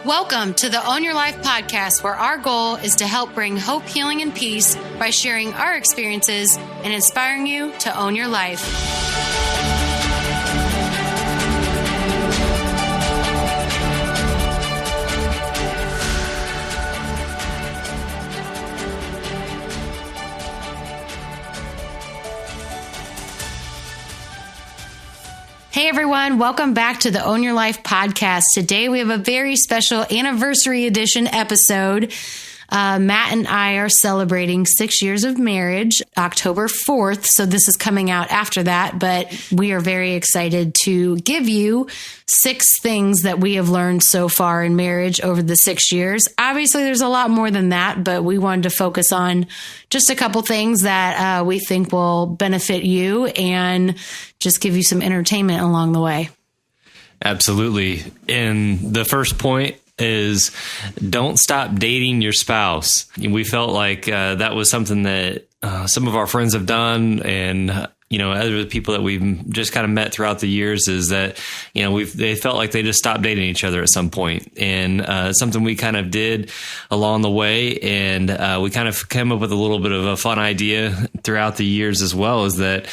Welcome to the Own Your Life podcast, where our goal is to help bring hope, healing, and peace by sharing our experiences and inspiring you to own your life. Hey everyone, welcome back to the Own Your Life podcast. Today we have a very special anniversary edition episode. Matt and I are celebrating 6 years of marriage, October 4th. So this is coming out after that, but we are very excited to give you 6 things that we have learned so far in marriage over the 6 years. Obviously, there's a lot more than that, but we wanted to focus on just a couple things that we think will benefit you and just give you some entertainment along the way. Absolutely. And the first point is don't stop dating your spouse. We felt like that was something that some of our friends have done, and other people that we've just kind of met throughout the years is that they felt like they just stopped dating each other at some point, and something we kind of did along the way, and we kind of came up with a little bit of a fun idea throughout the years as well, is that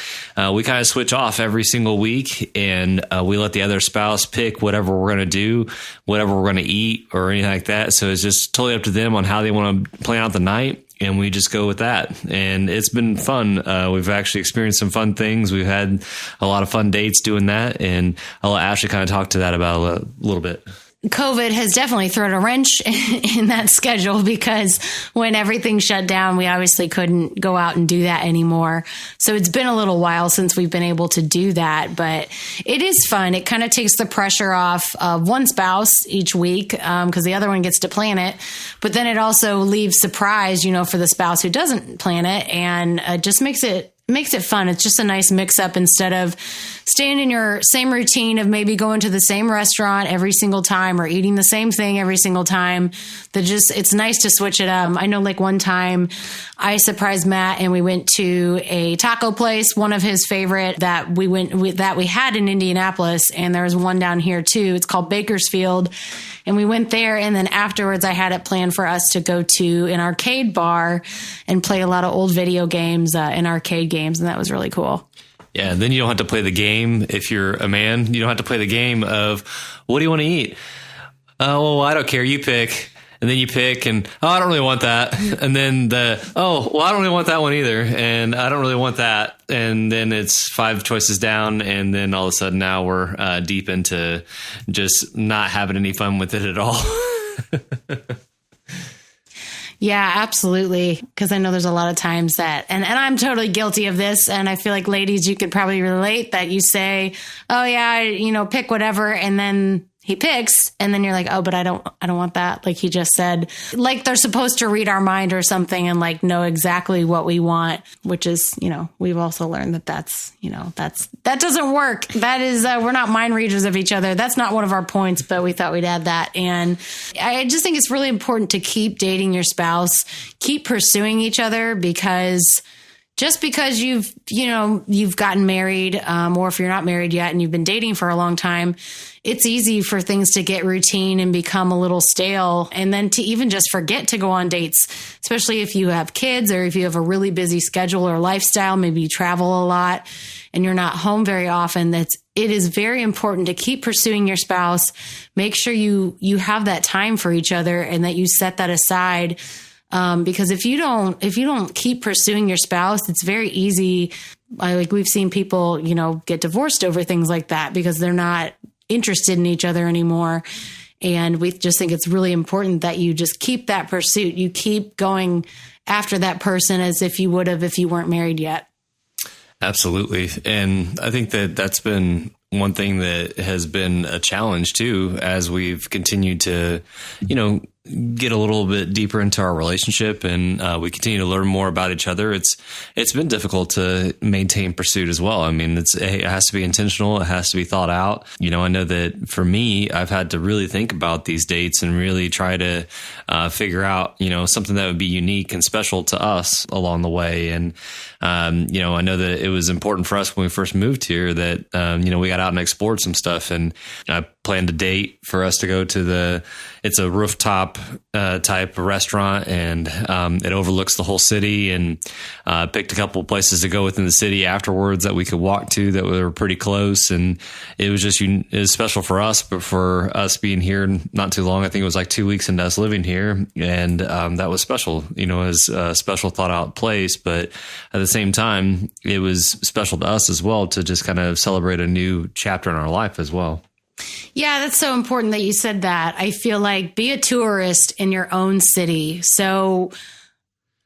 we kind of switch off every single week, and we let the other spouse pick whatever we're going to do, whatever we're going to eat, or anything like that. So it's just totally up to them on how they want to plan out the night. And we just go with that. And it's been fun. We've actually experienced some fun things. We've had a lot of fun dates doing that. And I'll let Ashley kind of talk to that about a little bit. COVID has definitely thrown a wrench in that schedule, because when everything shut down, we obviously couldn't go out and do that anymore. So it's been a little while since we've been able to do that, but it is fun. It kind of takes the pressure off of one spouse each week, because the other one gets to plan it. But then it also leaves surprise, for the spouse who doesn't plan it, and just makes it fun. It's just a nice mix up instead of staying in your same routine of maybe going to the same restaurant every single time or eating the same thing every single time. It's nice to switch it up. I know, like, one time I surprised Matt and we went to a taco place, one of his favorite that we had in Indianapolis, and there was one down here too. It's called Bakersfield. And we went there, and then afterwards I had it planned for us to go to an arcade bar and play a lot of old video games and arcade games, and that was really cool. Yeah, and then you don't have to play the game. If you're a man, you don't have to play the game of, what do you want to eat? Oh, well, I don't care. You pick. And then you pick, and, I don't really want that. And then I don't really want that one either. And I don't really want that. And then it's 5 choices down. And then all of a sudden now we're deep into just not having any fun with it at all. Yeah, absolutely. Because I know there's a lot of times that, and I'm totally guilty of this. And I feel like, ladies, you could probably relate, that you say, oh yeah, pick whatever. And then he picks, and then you're like, oh, but I don't want that. Like he just said, like they're supposed to read our mind or something and like know exactly what we want, which is, we've also learned that that doesn't work. That is, we're not mind readers of each other. That's not one of our points, but we thought we'd add that. And I just think it's really important to keep dating your spouse, keep pursuing each other, because just because you've gotten married, or if you're not married yet and you've been dating for a long time, it's easy for things to get routine and become a little stale, and then to even just forget to go on dates, especially if you have kids or if you have a really busy schedule or lifestyle. Maybe you travel a lot and you're not home very often. It is very important to keep pursuing your spouse. Make sure you have that time for each other and that you set that aside. Because if you don't keep pursuing your spouse, it's very easy. Like we've seen people, get divorced over things like that because they're not interested in each other anymore. And we just think it's really important that you just keep that pursuit. You keep going after that person as if you would have if you weren't married yet. Absolutely. And I think that that's been one thing that has been a challenge too, as we've continued to, get a little bit deeper into our relationship, and we continue to learn more about each other. It's been difficult to maintain pursuit as well. I mean, it has to be intentional. It has to be thought out. I know that for me, I've had to really think about these dates and really try to figure out, something that would be unique and special to us along the way. And, I know that it was important for us when we first moved here that, we got out and explored some stuff, and I planned a date for us to go to it's a rooftop type of restaurant, and it overlooks the whole city, and picked a couple of places to go within the city afterwards that we could walk to that were pretty close. And it was just, it was special for us, but for us being here not too long, I think it was like 2 weeks into us living here. And that was special, as a special thought out place. But at the same time, it was special to us as well to just kind of celebrate a new chapter in our life as well. Yeah, that's so important that you said that. I feel like be a tourist in your own city. So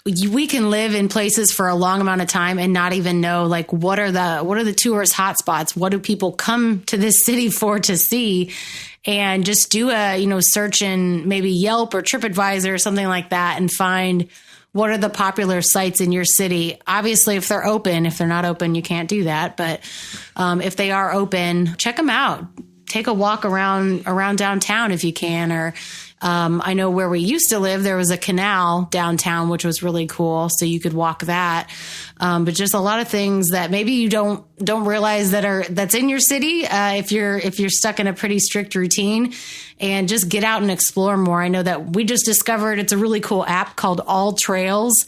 we can live in places for a long amount of time and not even know, like, what are the tourist hotspots? What do people come to this city for to see? And just do a, search in maybe Yelp or TripAdvisor or something like that and find what are the popular sites in your city. Obviously, if they're open. If they're not open, you can't do that. But if they are open, check them out. Take a walk around downtown if you can. Or I know where we used to live, there was a canal downtown, which was really cool. So you could walk that. But just a lot of things that maybe you don't realize that's in your city if you're stuck in a pretty strict routine, and just get out and explore more. I know that we just discovered it's a really cool app called All Trails,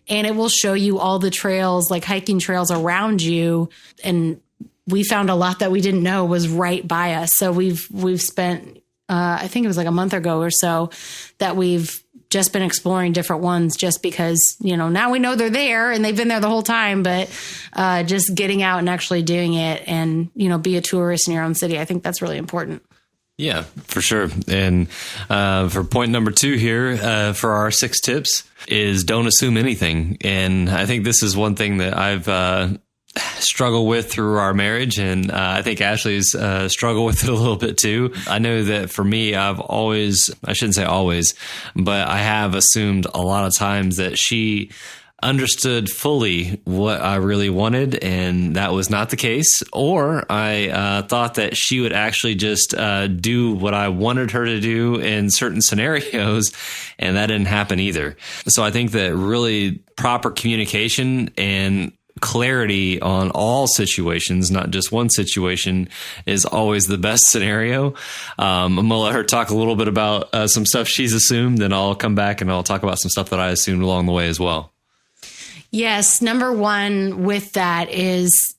and it will show you all the trails, like hiking trails around you. And we found a lot that we didn't know was right by us. So we've spent, I think it was like a month ago or so, that we've just been exploring different ones just because, now we know they're there and they've been there the whole time, but just getting out and actually doing it and, be a tourist in your own city. I think that's really important. Yeah, for sure. And for point number 2 here, for our 6 tips is don't assume anything. And I think this is one thing that I've struggle with through our marriage, and I think Ashley's struggled with it a little bit too. I know that for me, I shouldn't say always, but I have assumed a lot of times that she understood fully what I really wanted, and that was not the case. Or I thought that she would actually just do what I wanted her to do in certain scenarios, and that didn't happen either. So I think that really proper communication and clarity on all situations, not just one situation, is always the best scenario. I'm going to let her talk a little bit about some stuff she's assumed, then I'll come back and I'll talk about some stuff that I assumed along the way as well. Yes. Number 1 with that is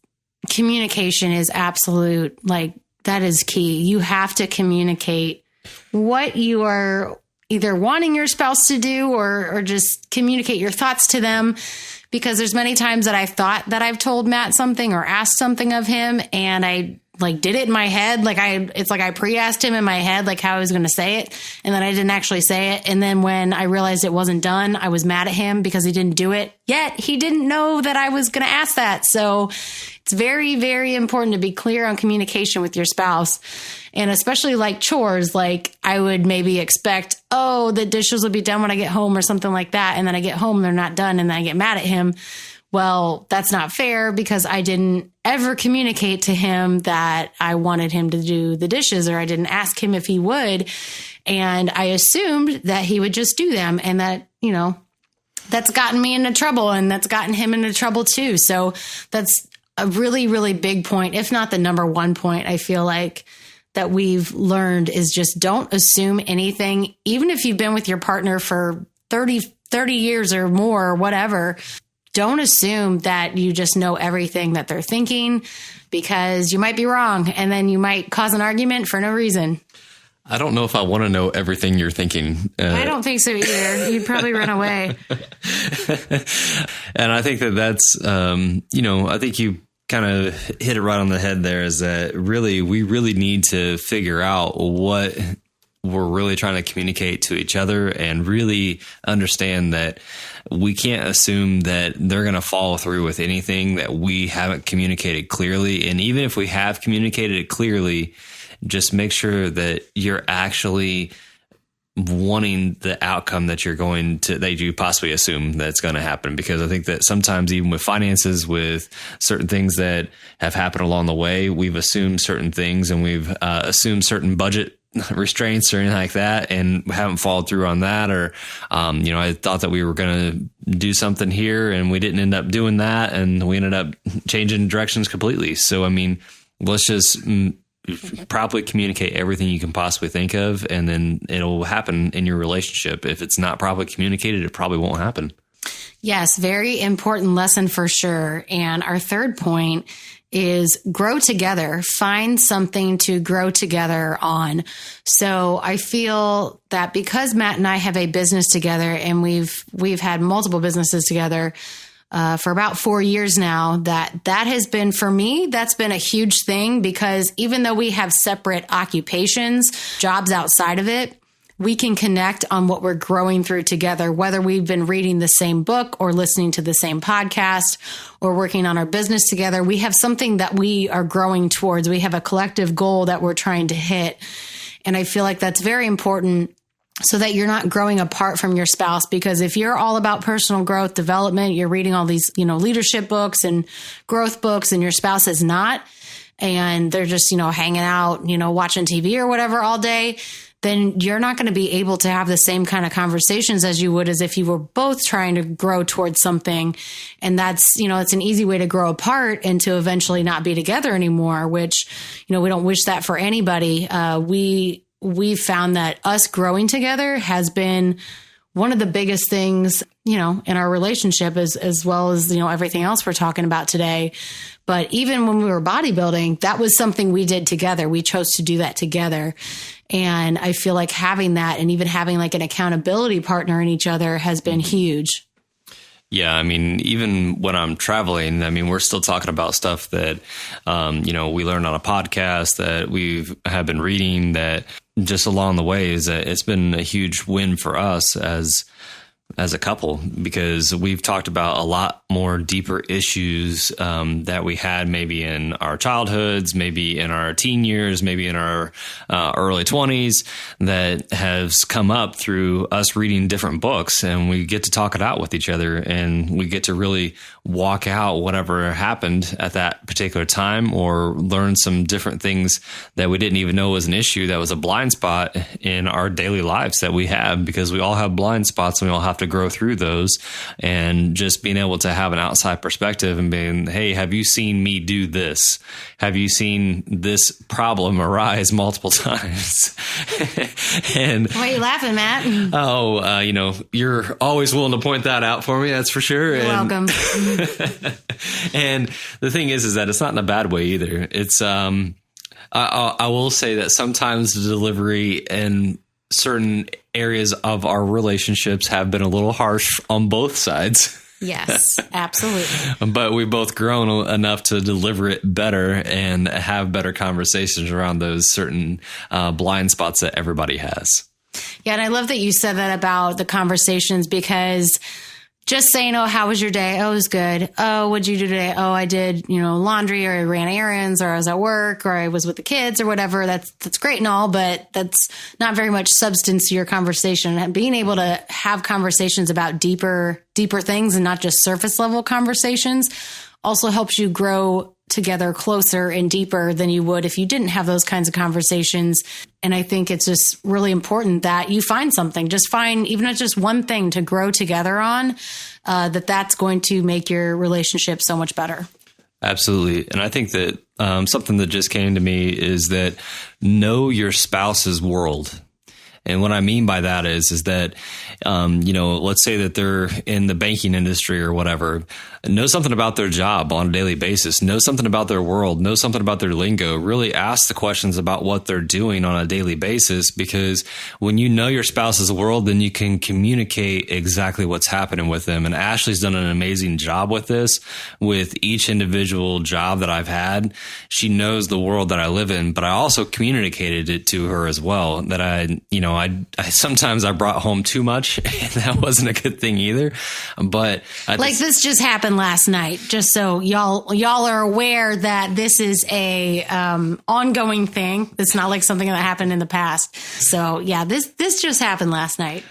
communication is absolute. Like, that is key. You have to communicate what you are either wanting your spouse to do or just communicate your thoughts to them. Because there's many times that I've thought that I've told Matt something or asked something of him, and I did it in my head. It's like I pre-asked him in my head, like how I was going to say it. And then I didn't actually say it. And then when I realized it wasn't done, I was mad at him because he didn't do it. Yet he didn't know that I was going to ask that. So it's very, very important to be clear on communication with your spouse. And especially like chores, like I would maybe expect, the dishes will be done when I get home or something like that. And then I get home, they're not done. And then I get mad at him. Well, that's not fair because I didn't ever communicate to him that I wanted him to do the dishes, or I didn't ask him if he would. And I assumed that he would just do them, and that, that's gotten me into trouble, and that's gotten him into trouble too. So that's a really, really big point, if not the number 1 point, I feel like, that we've learned is just don't assume anything. Even if you've been with your partner for 30 years or more or whatever, don't assume that you just know everything that they're thinking, because you might be wrong and then you might cause an argument for no reason. I don't know if I want to know everything you're thinking. I don't think so either. You'd probably run away. And I think that's, I think you kind of hit it right on the head there, is that we really need to figure out what we're really trying to communicate to each other, and really understand that we can't assume that they're going to follow through with anything that we haven't communicated clearly. And even if we have communicated it clearly, just make sure that you're actually wanting the outcome that you possibly assume that's going to happen. Because I think that sometimes, even with finances, with certain things that have happened along the way, we've assumed certain things, and we've assumed certain budget restraints or anything like that, and haven't followed through on that. Or, I thought that we were going to do something here and we didn't end up doing that, and we ended up changing directions completely. So, let's just probably communicate everything you can possibly think of, and then it'll happen in your relationship. If it's not properly communicated, it probably won't happen. Yes, very important lesson for sure. And our third point is grow together. Find something to grow together on. So I feel that because Matt and I have a business together, and we've had multiple businesses together for about 4 years now, that has been, for me, that's been a huge thing, because even though we have separate occupations, jobs outside of it, we can connect on what we're growing through together, whether we've been reading the same book or listening to the same podcast or working on our business together. We have something that we are growing towards. We have a collective goal that we're trying to hit. And I feel like that's very important, so that you're not growing apart from your spouse. Because if you're all about personal growth, development, you're reading all these, leadership books and growth books, and your spouse is not, and they're just, hanging out, watching TV or whatever all day, then you're not going to be able to have the same kind of conversations as you would as if you were both trying to grow towards something. And that's, it's an easy way to grow apart and to eventually not be together anymore, which, we don't wish that for anybody. We found that us growing together has been one of the biggest things, in our relationship, as well as, everything else we're talking about today. But even when we were bodybuilding, that was something we did together. We chose to do that together. And I feel like having that, and even having like an accountability partner in each other, has been huge. Yeah, I mean, even when I'm traveling, we're still talking about stuff that, we learned on a podcast, that we have been reading, that just along the way is that it's been a huge win for us as a couple, because we've talked about a lot more deeper issues that we had maybe in our childhoods, maybe in our teen years, maybe in our early 20s, that has come up through us reading different books, and we get to talk it out with each other, and we get to really walk out whatever happened at that particular time, or learn some different things that we didn't even know was an issue, that was a blind spot in our daily lives that we have, because we all have blind spots and we all have to grow through those. And just being able to have an outside perspective and being, hey, have you seen me do this? Have you seen this problem arise multiple times? And why are you laughing, Matt? You're always willing to point that out for me. That's for sure. You're welcome. And the thing is that it's not in a bad way either. It's, I will say that sometimes the delivery in certain areas of our relationships have been a little harsh on both sides. Yes, absolutely. But we've both grown enough to deliver it better and have better conversations around those certain blind spots that everybody has. Yeah, and I love that you said that about the conversations, because just saying, oh, how was your day? Oh, it was good. Oh, what'd you do today? Oh, I did, laundry, or I ran errands, or I was at work, or I was with the kids, or whatever. That's great and all, but that's not very much substance to your conversation. And being able to have conversations about deeper things, and not just surface level conversations, also helps you grow together closer and deeper than you would if you didn't have those kinds of conversations. And I think it's just really important that you find something, even if it's just one thing to grow together on, that's going to make your relationship so much better. Absolutely. And I think that something that just came to me is that know your spouse's world. And what I mean by that is that, let's say that they're in the banking industry or whatever, know something about their job on a daily basis, know something about their world, know something about their lingo, really ask the questions about what they're doing on a daily basis, because when you know your spouse's world, then you can communicate exactly what's happening with them. And Ashley's done an amazing job with this, with each individual job that I've had. She knows the world that I live in, but I also communicated it to her as well, that I sometimes I brought home too much, and that wasn't a good thing either. But this just happened last night, just so y'all are aware that this is a ongoing thing. It's not like something that happened in the past. So yeah, this just happened last night.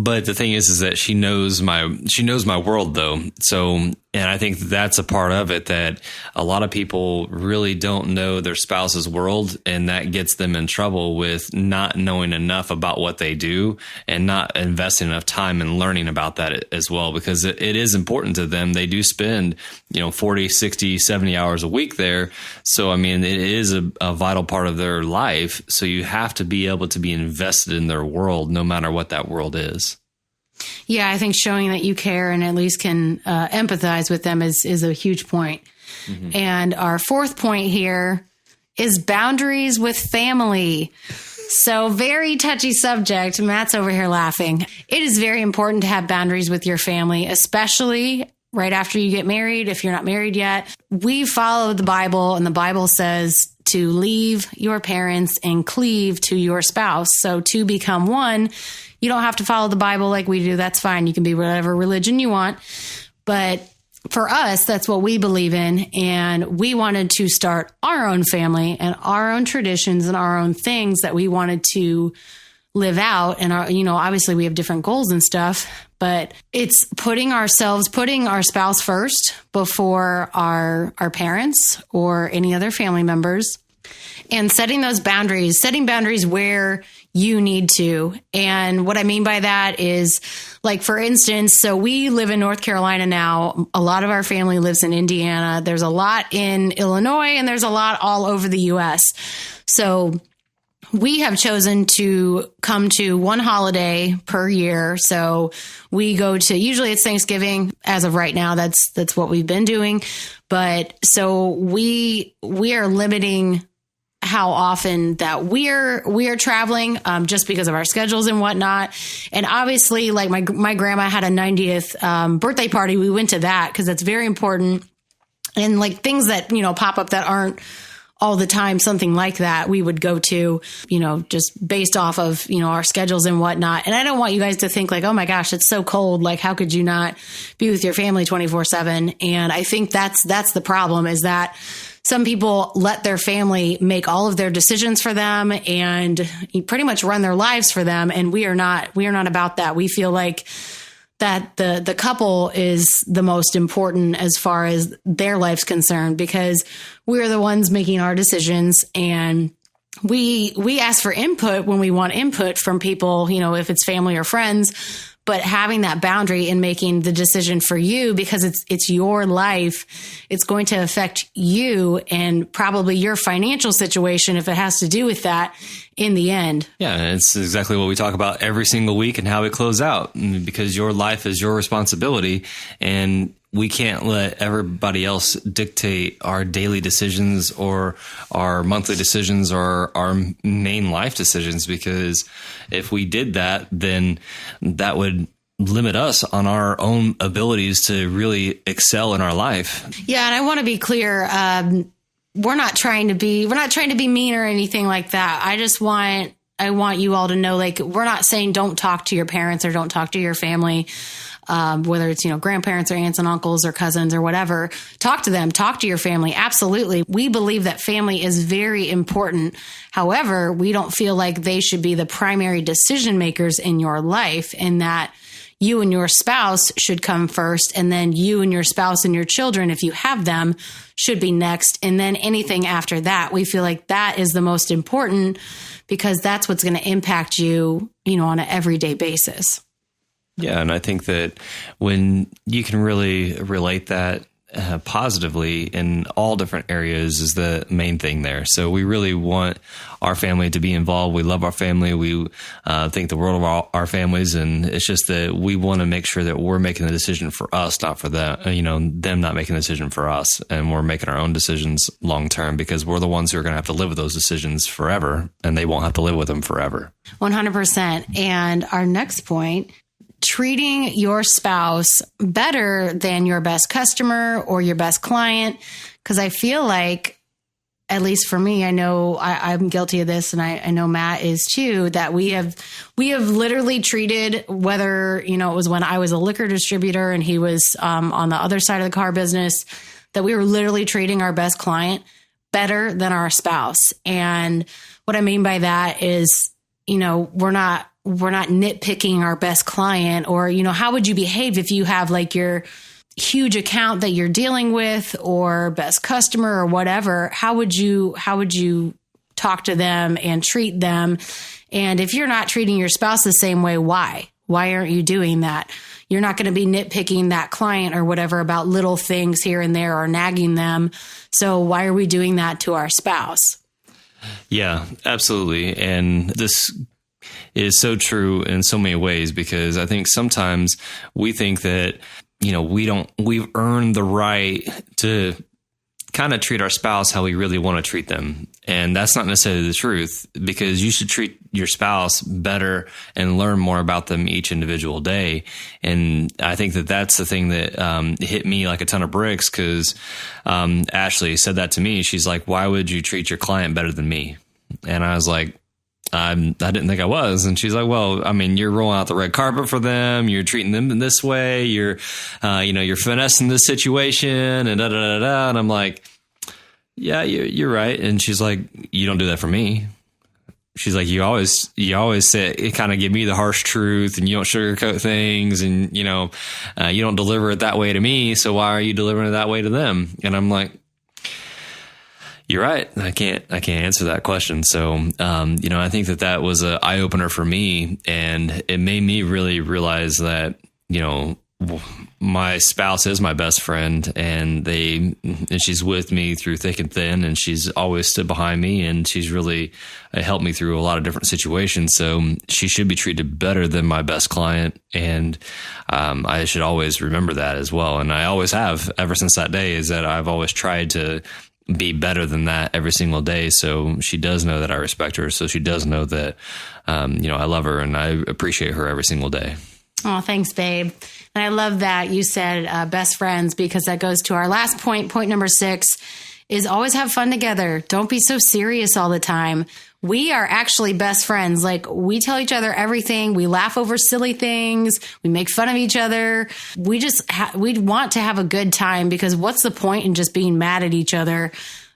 But the thing is that she knows my world though. So, and I think that's a part of it, that a lot of people really don't know their spouse's world, and that gets them in trouble with not knowing enough about what they do and not investing enough time in learning about that as well, because it is important to them. They do spend, 40, 60, 70 hours a week there. So, I mean, it is a vital part of their life. So you have to be able to be invested in their world, no matter what that world is. Yeah, I think showing that you care and at least can empathize with them is a huge point. Mm-hmm. And our fourth point here is boundaries with family. So very touchy subject. Matt's over here laughing. It is very important to have boundaries with your family, especially right after you get married. If you're not married yet, we follow the Bible, and the Bible says to leave your parents and cleave to your spouse. So to become one. You don't have to follow the Bible like we do. That's fine. You can be whatever religion you want. But for us, that's what we believe in. And we wanted to start our own family and our own traditions and our own things that we wanted to live out. And obviously we have different goals and stuff, but it's putting our spouse first before our parents or any other family members, and setting boundaries where you need to. And what I mean by that is, like, for instance, so we live in North Carolina now. A lot of our family lives in Indiana. There's a lot in Illinois, and there's a lot all over the U.S. So we have chosen to come to one holiday per year. So we go to, usually it's Thanksgiving. As of right now, that's what we've been doing. But so we are limiting how often that we are traveling, just because of our schedules and whatnot. And obviously, like my grandma had a 90th birthday party. We went to that because that's very important. And like things that, pop up that aren't all the time, something like that, we would go to, just based off of, our schedules and whatnot. And I don't want you guys to think like, oh my gosh, it's so cold. Like, how could you not be with your family 24/7? And I think that's the problem, is that some people let their family make all of their decisions for them and pretty much run their lives for them. And we are not about that. We feel like that the couple is the most important as far as their life's concerned, because we're the ones making our decisions, and we ask for input when we want input from people, if it's family or friends. But having that boundary and making the decision for you, because it's your life, it's going to affect you and probably your financial situation if it has to do with that in the end. Yeah, and it's exactly what we talk about every single week and how we close out, because your life is your responsibility, and we can't let everybody else dictate our daily decisions or our monthly decisions or our main life decisions, because if we did that, then that would limit us on our own abilities to really excel in our life. Yeah, and I want to be clear. We're not trying to be mean or anything like that. I want you all to know, like, we're not saying don't talk to your parents or don't talk to your family. Whether it's, grandparents or aunts and uncles or cousins or whatever, talk to them, talk to your family. Absolutely. We believe that family is very important. However, we don't feel like they should be the primary decision makers in your life, and that you and your spouse should come first. And then you and your spouse and your children, if you have them, should be next. And then anything after that, we feel like that is the most important, because that's what's going to impact you, on an everyday basis. Yeah, and I think that when you can really relate that positively in all different areas is the main thing there. So we really want our family to be involved. We love our family. We think the world of our families, and it's just that we want to make sure that we're making the decision for us, not for them. Them not making the decision for us, and we're making our own decisions long term, because we're the ones who are going to have to live with those decisions forever, and they won't have to live with them forever. 100%. And our next point: treating your spouse better than your best customer or your best client. Because I feel like, at least for me, I know I'm guilty of this, and I know Matt is too, that we have literally treated, whether, it was when I was a liquor distributor and he was on the other side of the car business, that we were literally treating our best client better than our spouse. And what I mean by that is, we're not nitpicking our best client, or, how would you behave if you have like your huge account that you're dealing with or best customer or whatever? How would you talk to them and treat them? And if you're not treating your spouse the same way, why aren't you doing that? You're not going to be nitpicking that client or whatever about little things here and there or nagging them. So why are we doing that to our spouse? Yeah, absolutely. And this is so true in so many ways, because I think sometimes we think that, we've earned the right to kind of treat our spouse how we really want to treat them. And that's not necessarily the truth, because you should treat your spouse better and learn more about them each individual day. And I think that that's the thing that hit me like a ton of bricks, because Ashley said that to me. She's like, why would you treat your client better than me? And I was like, I didn't think I was. And she's like, well, I mean, you're rolling out the red carpet for them. You're treating them in this way. You're finessing this situation and da, da, da, da. And I'm like, yeah, you're right. And she's like, you don't do that for me. She's like, you always say it, kind of give me the harsh truth, and you don't sugarcoat things, and, you don't deliver it that way to me. So why are you delivering it that way to them? And I'm like, you're right. I can't answer that question. So, I think that was an eye opener for me, and it made me really realize that, my spouse is my best friend, and she's with me through thick and thin, and she's always stood behind me, and she's really helped me through a lot of different situations. So she should be treated better than my best client. And, I should always remember that as well. And I always have, ever since that day, is that I've always tried to be better than that every single day. So she does know that I respect her. So she does know that, I love her and I appreciate her every single day. Oh, thanks, babe. And I love that you said best friends, because that goes to our last point. Point number 6 is always have fun together. Don't be so serious all the time. We are actually best friends. Like, we tell each other everything. We laugh over silly things. We make fun of each other. We just, we want to have a good time, because what's the point in just being mad at each other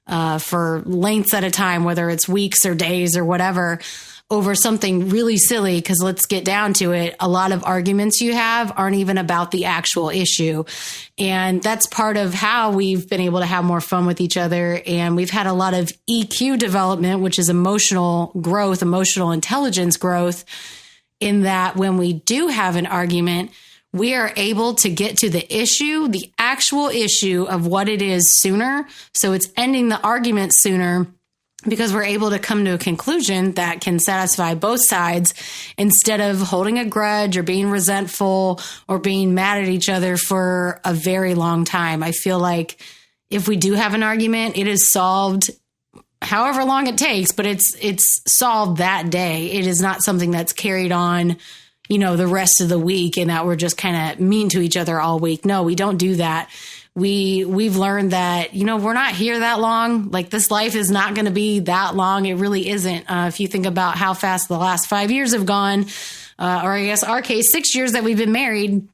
for lengths at a time, whether it's weeks or days or whatever, over something really silly? Because let's get down to it. A lot of arguments you have aren't even about the actual issue. And that's part of how we've been able to have more fun with each other. And we've had a lot of EQ development, which is emotional growth, emotional intelligence growth, in that when we do have an argument, we are able to get to the issue, the actual issue of what it is sooner. So it's ending the argument sooner, because we're able to come to a conclusion that can satisfy both sides, instead of holding a grudge or being resentful or being mad at each other for a very long time. I feel like if we do have an argument, it is solved however long it takes, but it's solved that day. It is not something that's carried on, the rest of the week, and that we're just kind of mean to each other all week. No, we don't do that. We've learned that, we're not here that long. Like, this life is not going to be that long. It really isn't. If you think about how fast the last 5 years have gone, or I guess our case, 6 years that we've been married,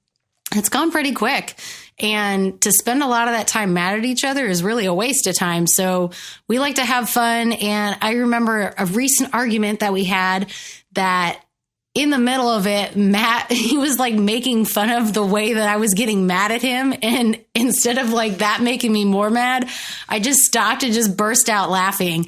it's gone pretty quick. And to spend a lot of that time mad at each other is really a waste of time. So we like to have fun. And I remember a recent argument that we had, that in the middle of it, Matt, he was like making fun of the way that I was getting mad at him. And instead of like that making me more mad, I just stopped and just burst out laughing.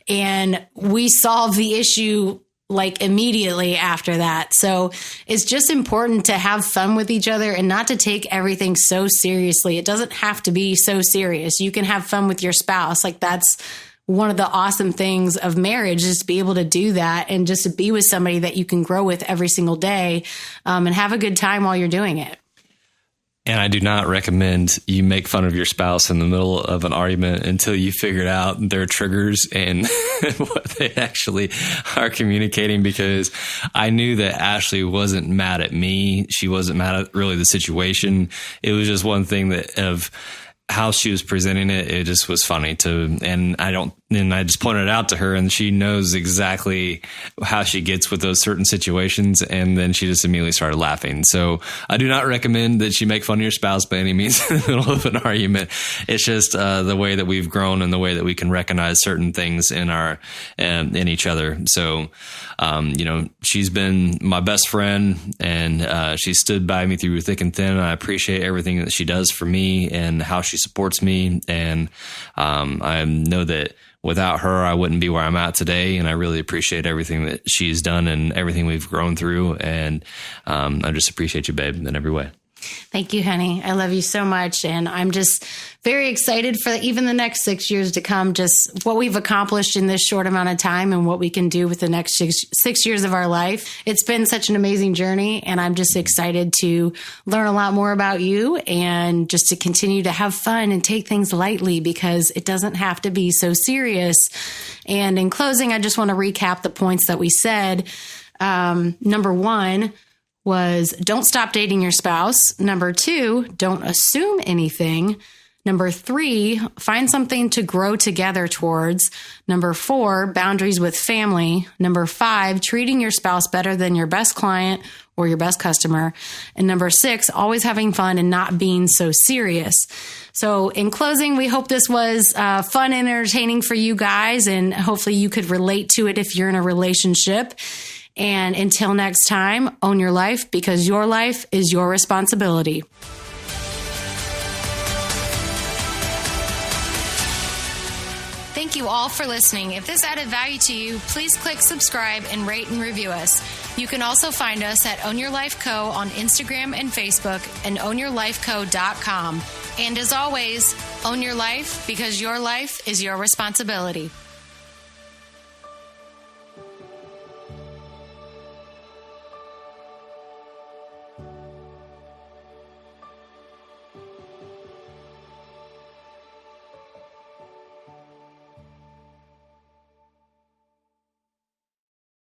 And we solved the issue like immediately after that. So it's just important to have fun with each other and not to take everything so seriously. It doesn't have to be so serious. You can have fun with your spouse. Like, that's one of the awesome things of marriage, is to be able to do that, and just to be with somebody that you can grow with every single day, and have a good time while you're doing it. And I do not recommend you make fun of your spouse in the middle of an argument until you figured out their triggers and what they actually are communicating, because I knew that Ashley wasn't mad at me. She wasn't mad at really the situation. It was just one thing that of how she was presenting it. It just was funny and I don't and I just pointed it out to her, and she knows exactly how she gets with those certain situations. And then she just immediately started laughing. So I do not recommend that you make fun of your spouse by any means in the middle of an argument. It's just the way that we've grown and the way that we can recognize certain things in in each other. So, she's been my best friend, and she stood by me through thick and thin. And I appreciate everything that she does for me and how she supports me. And I know that without her, I wouldn't be where I'm at today. And I really appreciate everything that she's done and everything we've grown through. And I just appreciate you, babe, in every way. Thank you, honey. I love you so much. And I'm just very excited for even the next 6 years to come, just what we've accomplished in this short amount of time and what we can do with the next 6 years of our life. It's been such an amazing journey, and I'm just excited to learn a lot more about you and just to continue to have fun and take things lightly, because it doesn't have to be so serious. And in closing, I just want to recap the points that we said. Number 1 was don't stop dating your spouse. Number 2, don't assume anything. Number 3, find something to grow together towards. Number 4, boundaries with family. Number 5, treating your spouse better than your best client or your best customer. And number 6, always having fun and not being so serious. So in closing, we hope this was fun and entertaining for you guys, and hopefully you could relate to it if you're in a relationship. And until next time, own your life, because your life is your responsibility. Thank you all for listening. If this added value to you, please click subscribe and rate and review us. You can also find us at Own Your Life Co. on Instagram and Facebook, and ownyourlifeco.com. And as always, own your life, because your life is your responsibility.